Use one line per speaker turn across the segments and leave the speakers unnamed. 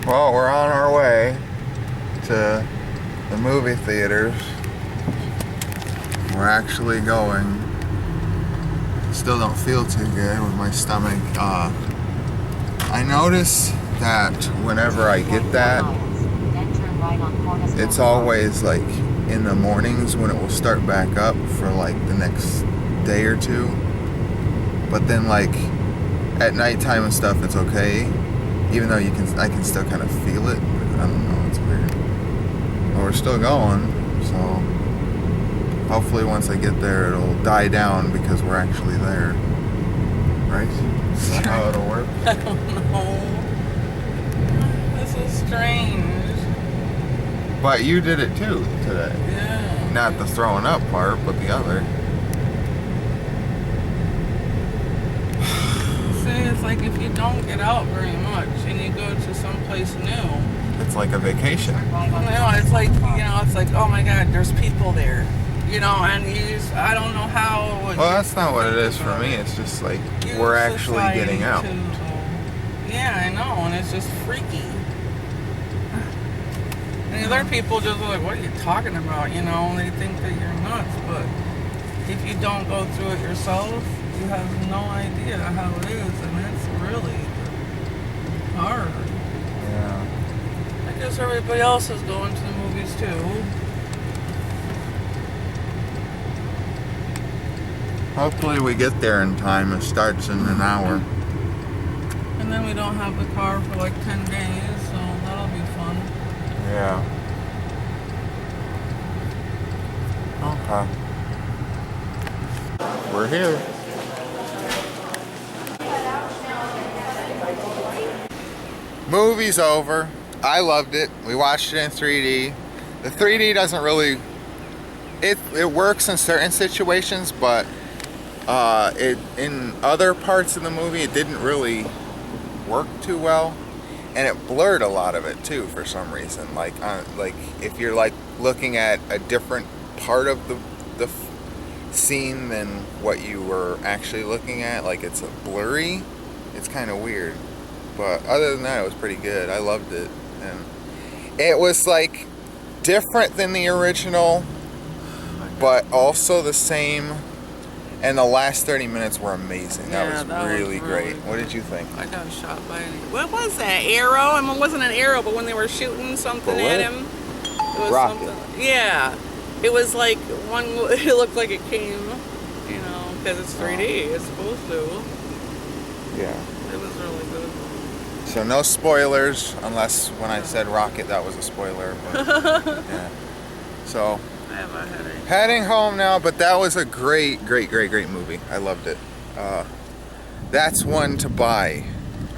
Well, we're on our way to the movie theaters. We're actually going. Still don't feel too good with my stomach. I notice that whenever I get that, it's always like in the mornings when it will start back up for like the next day or two. But then like at nighttime and stuff, it's okay. Even though I can still kind of feel it. I don't know, it's weird. But we're still going, so hopefully once I get there it'll die down because we're actually there. Right? Is that how it'll work?
I don't know. This is strange.
But you did it too today.
Yeah.
Not the throwing up part, but the other.
See, it's like if you don't get out very much and you go to someplace new.
It's like a vacation.
It's like, it's like, oh my God, there's people there. And you just, I don't know how.
Well, that's not what it is for me. It's just like we're actually getting out.
Yeah, I know, and it's just freaky. And other people just are like, what are you talking about? They think that you're nuts. But if you don't go through it yourself, you have no idea how it is, and it's really hard.
Yeah.
I guess everybody else is going to the movies too.
Hopefully we get there in time. It starts in an hour.
And then we don't have the car for like 10 days, so that'll be fun.
Yeah. Okay. We're here. Movie's over. I loved it. We watched it in 3D. The 3D doesn't really... It works in certain situations, but in other parts of the movie it didn't really work too well, and it blurred a lot of it too for some reason. Like if you're like looking at a different part of the scene than what you were actually looking at, like it's blurry. It's kind of weird, but other than that, it was pretty good. I loved it, and it was like different than the original, but also the same. And the last 30 minutes were amazing. That was really great. What did you think?
I got shot by what was that? Arrow? I mean, it wasn't an arrow, but when they were shooting something at him, it was
rocket.
Something. Yeah, it was like one. It looked like it came, because it's 3D. It's supposed to.
Yeah.
It was really good.
So no spoilers, unless when I said rocket, that was a spoiler. But, yeah. So.
I have a headache.
Heading home now, but that was a great movie. I loved it. That's one to buy.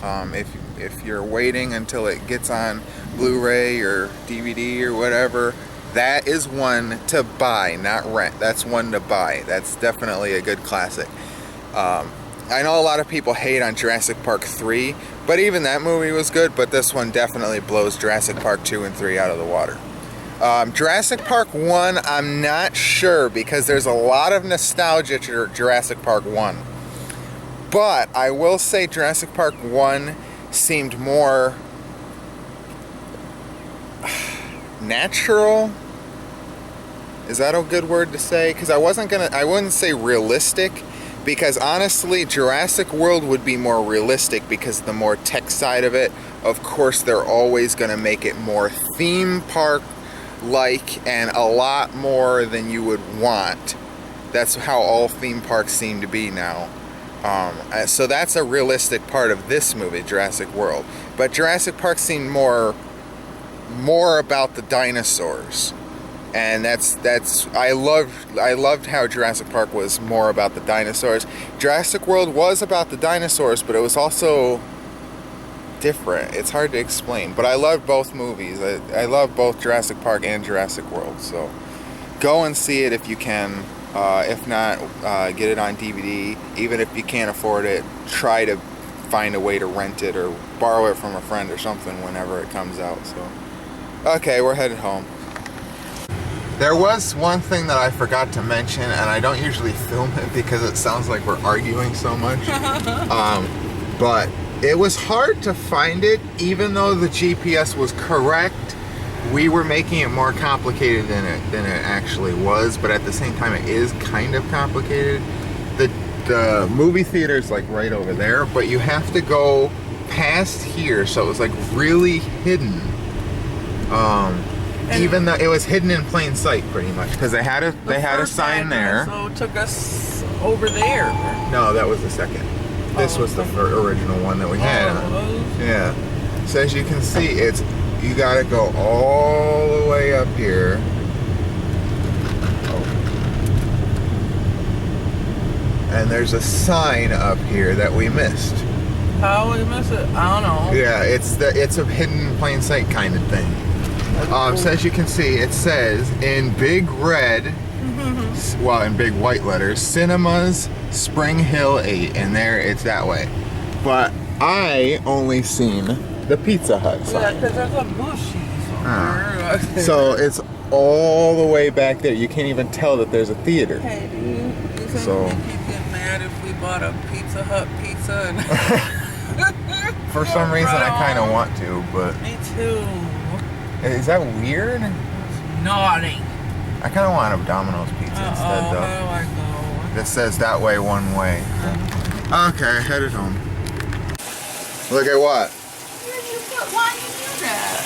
If you're waiting until it gets on Blu-ray or DVD or whatever, that is one to buy, not rent. That's one to buy. That's definitely a good classic. I know a lot of people hate on Jurassic Park 3, but even that movie was good, but this one definitely blows Jurassic Park 2 and 3 out of the water. Jurassic Park 1, I'm not sure because there's a lot of nostalgia to Jurassic Park 1. But I will say Jurassic Park 1 seemed more natural. Is that a good word to say? Because I wouldn't say realistic, because honestly Jurassic World would be more realistic because the more tech side of it, of course they're always going to make it more theme park and a lot more than you would want. That's how all theme parks seem to be now. So that's a realistic part of this movie, Jurassic World. But Jurassic Park seemed more about the dinosaurs, and I loved how Jurassic Park was more about the dinosaurs. Jurassic World was about the dinosaurs, but it was also different. It's hard to explain, but I love both movies. I love both Jurassic Park and Jurassic World, so go and see it if you can. If not, get it on DVD. Even if you can't afford it, try to find a way to rent it or borrow it from a friend or something whenever it comes out. So, okay, we're headed home. There was one thing that I forgot to mention, and I don't usually film it because it sounds like we're arguing so much. But it was hard to find it, even though the GPS was correct. We were making it more complicated than it actually was, but at the same time, it is kind of complicated. The movie theater is like right over there, but you have to go past here, so it was like really hidden. Even though it was hidden in plain sight, pretty much, because they had a sign there.
So it took us over there.
No, that was the second. This was the original one that we had. Yeah. So as you can see, you gotta go all the way up here. And there's a sign up here that we missed.
How we miss it? I don't know.
Yeah, it's a hidden in plain sight kind of thing. So as you can see, it says in big red, well, in big white letters, Cinemas Spring Hill 8, and there it's that way. But I only seen the Pizza Hut sign.
Yeah, because there's a bushy somewhere.
So it's all the way back there. You can't even tell that there's a theater.
Hey, do you think we'd get mad if we bought a Pizza Hut pizza? And
For some reason, I kind of want to, but...
Me too.
Is that weird?
It's naughty.
I kind of want a Domino's pizza instead, though.
How do I go?
That says that way, one way. Okay, headed home. Look at what?
Why do you do that?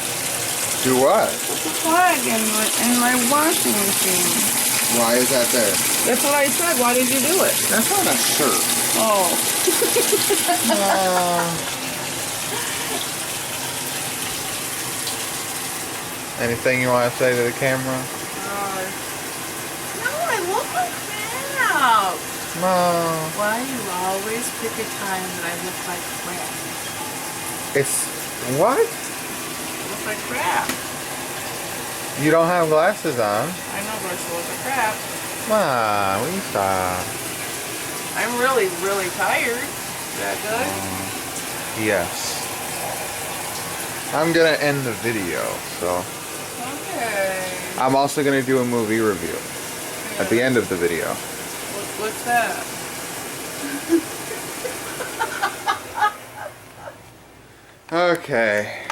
Do what?
Put the flag in my washing machine.
Why is that there?
That's what I said. Why did you do it?
That's not a shirt.
Oh.
Anything you want to say to the camera?
No, I love my crap.
No.
Why do you always pick a time that I look like crap?
It's what?
I look like crap.
You don't have glasses on.
I know, but I still look like crap.
Come on, will you stop?
I'm really, really tired. Is that good?
Yes. I'm gonna end the video, so.
Okay.
I'm also gonna do a movie review at the end of the video.
What's that?
Okay.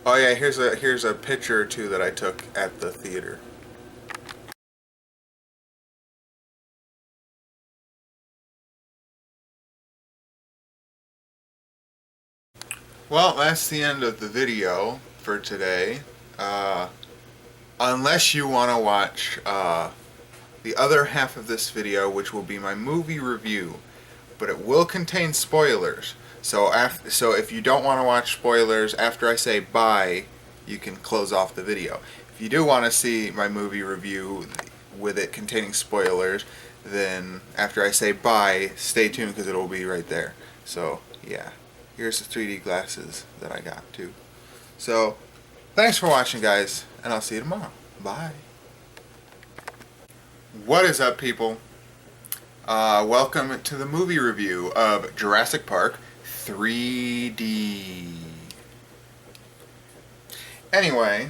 Oh yeah, here's a picture or two that I took at the theater. Well, that's the end of the video for today. Unless you want to watch the other half of this video, which will be my movie review, but it will contain spoilers. So if you don't want to watch spoilers, after I say bye, you can close off the video. If you do want to see my movie review with it containing spoilers, then after I say bye, stay tuned because it will be right there. So yeah, here's the 3D glasses that I got too. So thanks for watching, guys, and I'll see you tomorrow. Bye. What is up, people? Welcome to the movie review of Jurassic Park 3D. Anyway,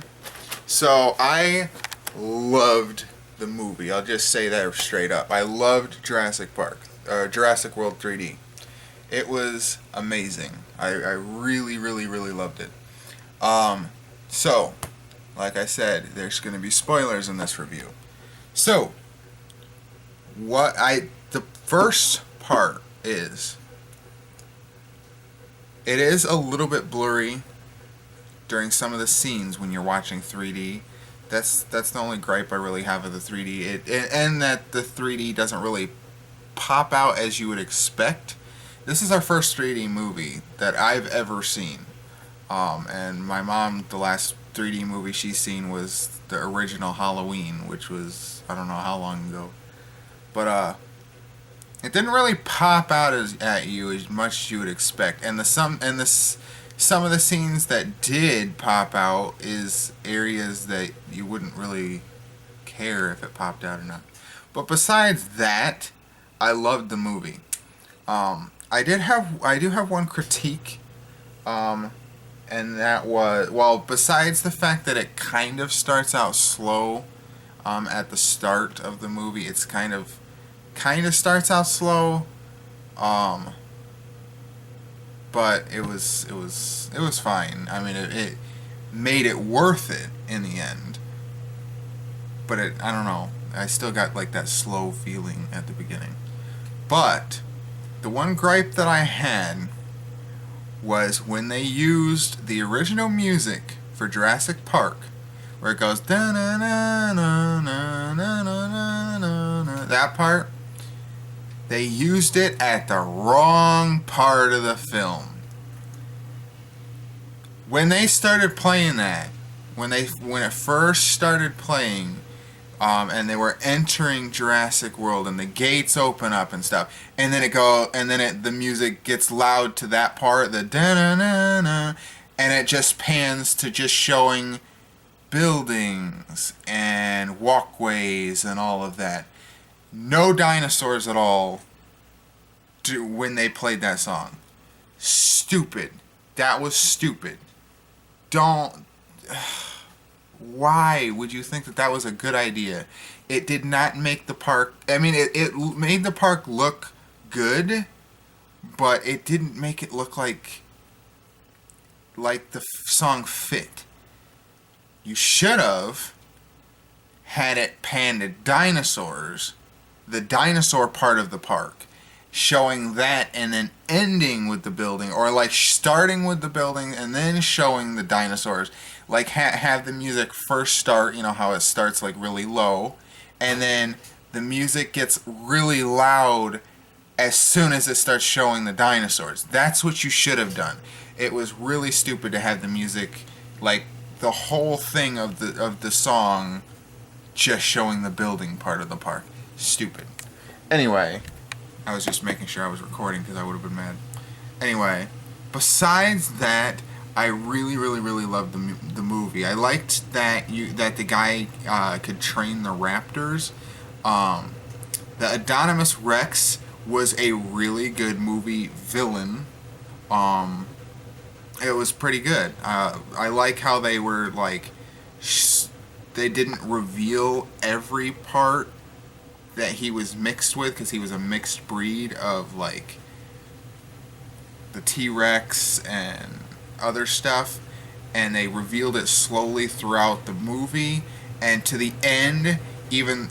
so I loved the movie. I'll just say that straight up. I loved Jurassic Park, Jurassic World 3D. It was amazing. I really, really, really loved it. So, like I said, there's going to be spoilers in this review. So, the first part is, it is a little bit blurry during some of the scenes when you're watching 3D. That's the only gripe I really have of the 3D. And that the 3D doesn't really pop out as you would expect. This is our first 3D movie that I've ever seen. And my mom, the last 3D movie she's seen was the original Halloween, which was, I don't know how long ago. But it didn't really pop out at you as much as you would expect. And some of the scenes that did pop out is areas that you wouldn't really care if it popped out or not. But besides that, I loved the movie. I do have one critique, and that was, well, besides the fact that it kind of starts out slow, at the start of the movie, it's kind of starts out slow, but it was fine. I mean, it made it worth it in the end. But I don't know. I still got like that slow feeling at the beginning. But the one gripe that I had was when they used the original music for Jurassic Park, where it goes da na na na na na na na na, that part. They used it at the wrong part of the film. When they started playing that, when it first started playing, and they were entering Jurassic World, and the gates open up and stuff, and then the music gets loud to that part, the da na na na, and it just pans to just showing buildings and walkways and all of that. No dinosaurs at all when they played that song. Stupid. That was stupid. Don't. Why would you think that that was a good idea? It did not make the park. I mean, it made the park look good, but it didn't make it look like the song fit. You should have had it pan to dinosaurs, the dinosaur part of the park, showing that and then ending with the building, or like starting with the building and then showing the dinosaurs. Like have the music first start, you know how it starts like really low, and then the music gets really loud as soon as it starts showing the dinosaurs. That's what you should have done. It was really stupid to have the music, like the whole thing of the song, just showing the building part of the park. Stupid. Anyway, I was just making sure I was recording because I would have been mad. Anyway, besides that, I really, really, really loved the movie. I liked that the guy could train the raptors. The Adonis Rex was a really good movie villain. It was pretty good. I like how they were like, they didn't reveal every part that he was mixed with, because he was a mixed breed of like the T-Rex and other stuff, and they revealed it slowly throughout the movie, and to the end, even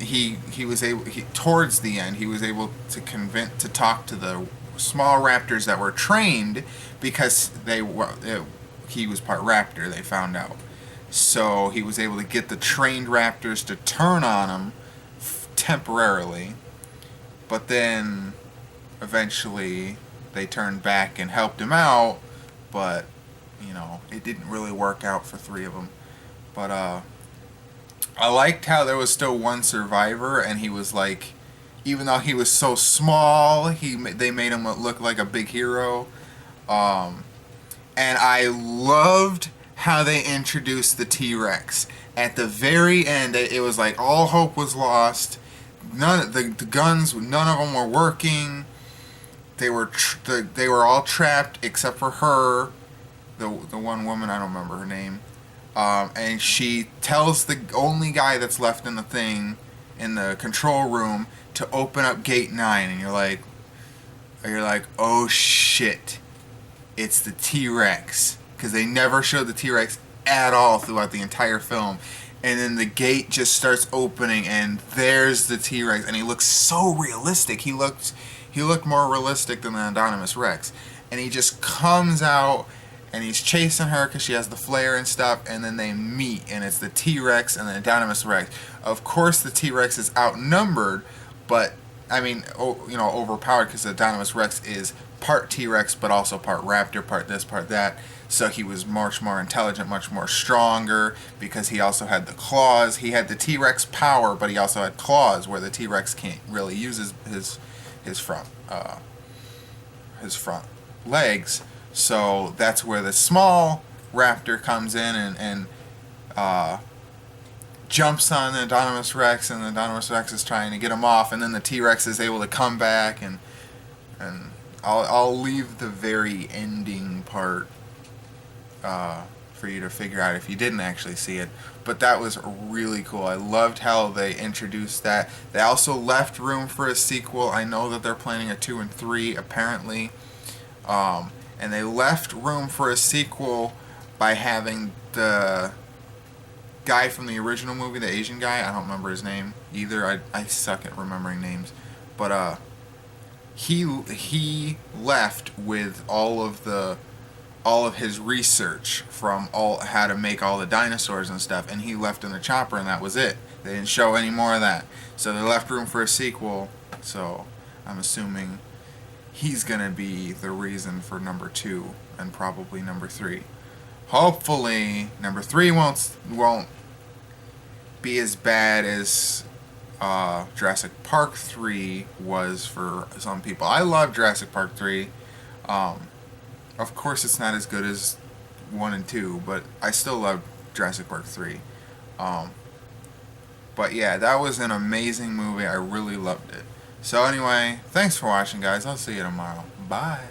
towards the end he was able to talk to the small raptors that were trained, because he was part raptor, they found out. So he was able to get the trained raptors to turn on him temporarily, but then eventually they turned back and helped him out, but you know, it didn't really work out for three of them. But I liked how there was still one survivor, and he was like, even though he was so small, they made him look like a big hero. And I loved how they introduced the T-Rex. At the very end, it was like all hope was lost. The guns, none of them were working. They were all trapped except for her, the one woman, I don't remember her name. And she tells the only guy that's left in the control room, to open up gate 9, and you're like, oh shit, it's the T-Rex, because they never showed the T-Rex at all throughout the entire film. And then the gate just starts opening, and there's the T-Rex, and he looks so realistic. He looked more realistic than the Adonis Rex, and he just comes out, and he's chasing her because she has the flare and stuff, and then they meet, and it's the T-Rex and the Adonis Rex. Of course, the T-Rex is outnumbered, but I mean, overpowered, because the Adonis Rex is part T-Rex, but also part raptor, part this, part that. So he was much more intelligent, much more stronger, because he also had the claws. He had the T-Rex power, but he also had claws, where the T-Rex can't really use his front legs. So that's where the small raptor comes in and jumps on the Adonis Rex, and the Adonis Rex is trying to get him off, and then the T-Rex is able to come back, and I'll leave the very ending part for you to figure out if you didn't actually see it. But that was really cool. I loved how they introduced that. They also left room for a sequel. I know that they're planning a 2 and 3 apparently. and they left room for a sequel by having the guy from the original movie, the Asian guy, I don't remember his name either. I suck at remembering names, but he left with all of his research from all how to make all the dinosaurs and stuff, and he left in the chopper, and that was it. They didn't show any more of that, so they left room for a sequel. So I'm assuming he's gonna be the reason for number 2 and probably number 3. Hopefully, number 3 won't be as bad as Jurassic Park 3 was for some people. I love Jurassic Park 3. Of course, it's not as good as 1 and 2, but I still love Jurassic Park 3. But yeah, that was an amazing movie. I really loved it. So anyway, thanks for watching, guys. I'll see you tomorrow. Bye.